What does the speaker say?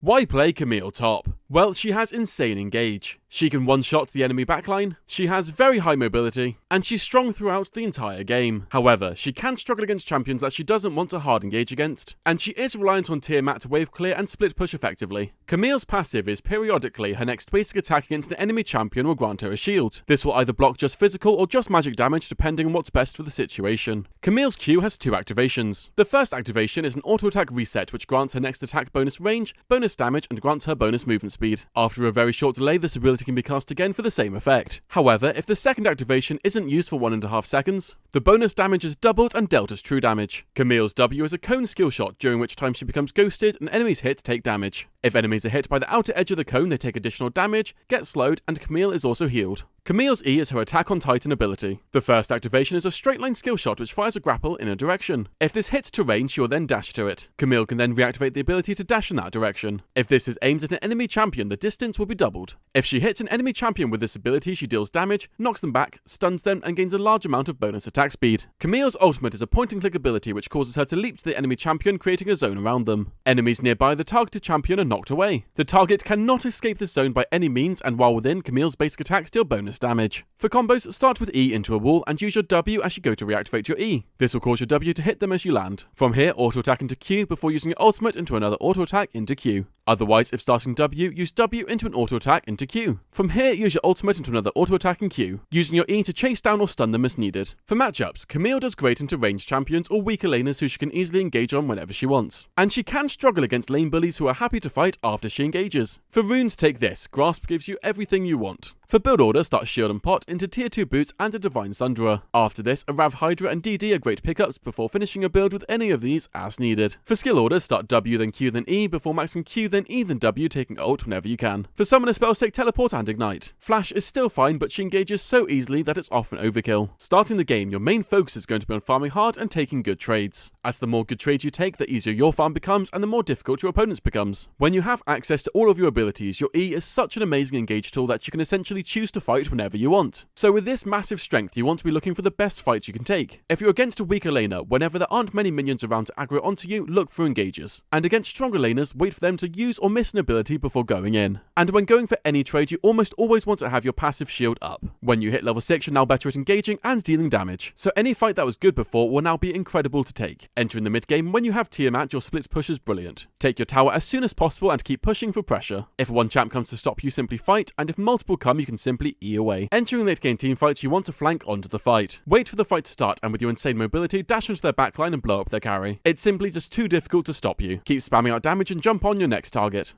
Why play Camille top? Well, she has insane engage. She can one-shot the enemy backline, she has very high mobility, and she's strong throughout the entire game. However, she can struggle against champions that she doesn't want to hard engage against, and she is reliant on Tiamat to wave clear and split push effectively. Camille's passive is periodically her next basic attack against an enemy champion will grant her a shield. This will either block just physical or just magic damage depending on what's best for the situation. Camille's Q has two activations. The first activation is an auto-attack reset which grants her next attack bonus range, bonus damage, and grants her bonus movement speed. After a very short delay, this ability can be cast again for the same effect. However, if the second activation isn't used for 1.5 seconds, the bonus damage is doubled and dealt as true damage. Camille's W is a cone skill shot, during which time she becomes ghosted and enemies hit take damage. If enemies are hit by the outer edge of the cone, they take additional damage, get slowed, and Camille is also healed. Camille's E is her Attack on Titan ability. The first activation is a straight line skill shot which fires a grapple in a direction. If this hits terrain, she will then dash to it. Camille can then reactivate the ability to dash in that direction. If this is aimed at an enemy champion, the distance will be doubled. If she hits an enemy champion with this ability, she deals damage, knocks them back, stuns them, and gains a large amount of bonus attack speed. Camille's ultimate is a point and click ability which causes her to leap to the enemy champion, creating a zone around them. Enemies nearby the targeted champion are knocked away. The target cannot escape this zone by any means, and while within, Camille's basic attacks deal bonus damage. For combos, start with E into a wall and use your W as you go to reactivate your E. This will cause your W to hit them as you land. From here, auto-attack into Q before using your ultimate into another auto-attack into Q. Otherwise, if starting W, use W into an auto-attack into Q. From here, use your ultimate into another auto-attack in Q, using your E to chase down or stun them as needed. For matchups, Camille does great into ranged champions or weaker laners who she can easily engage on whenever she wants. And she can struggle against lane bullies who are happy to fight after she engages. For runes, take this. Grasp gives you everything you want. For build order, start Shield and Pot into tier 2 boots and a Divine Sunderer. After this, a Rav Hydra and DD are great pickups before finishing a build with any of these as needed. For skill order, start W then Q then E before maxing Q then E then W, taking ult whenever you can. For summoner spells, take Teleport and Ignite. Flash is still fine, but she engages so easily that it's often overkill. Starting the game, your main focus is going to be on farming hard and taking good trades. As the more good trades you take, the easier your farm becomes and the more difficult your opponent's becomes. When you have access to all of your abilities, your E is such an amazing engage tool that you can essentially choose to fight whenever you want. So with this massive strength, you want to be looking for the best fights you can take. If you're against a weaker laner, whenever there aren't many minions around to aggro onto you, look for engages. And against stronger laners, wait for them to use or miss an ability before going in. And when going for any trade, you almost always want to have your passive shield up. When you hit level 6, you're now better at engaging and dealing damage. So any fight that was good before will now be incredible to take. Entering the mid game, when you have Tiamat, your split push is brilliant. Take your tower as soon as possible and keep pushing for pressure. If one champ comes to stop you, simply fight, and if multiple come, you can simply E away. Entering late game teamfights, you want to flank onto the fight. Wait for the fight to start, and with your insane mobility, dash into their backline and blow up their carry. It's simply just too difficult to stop you. Keep spamming out damage and jump on your next target.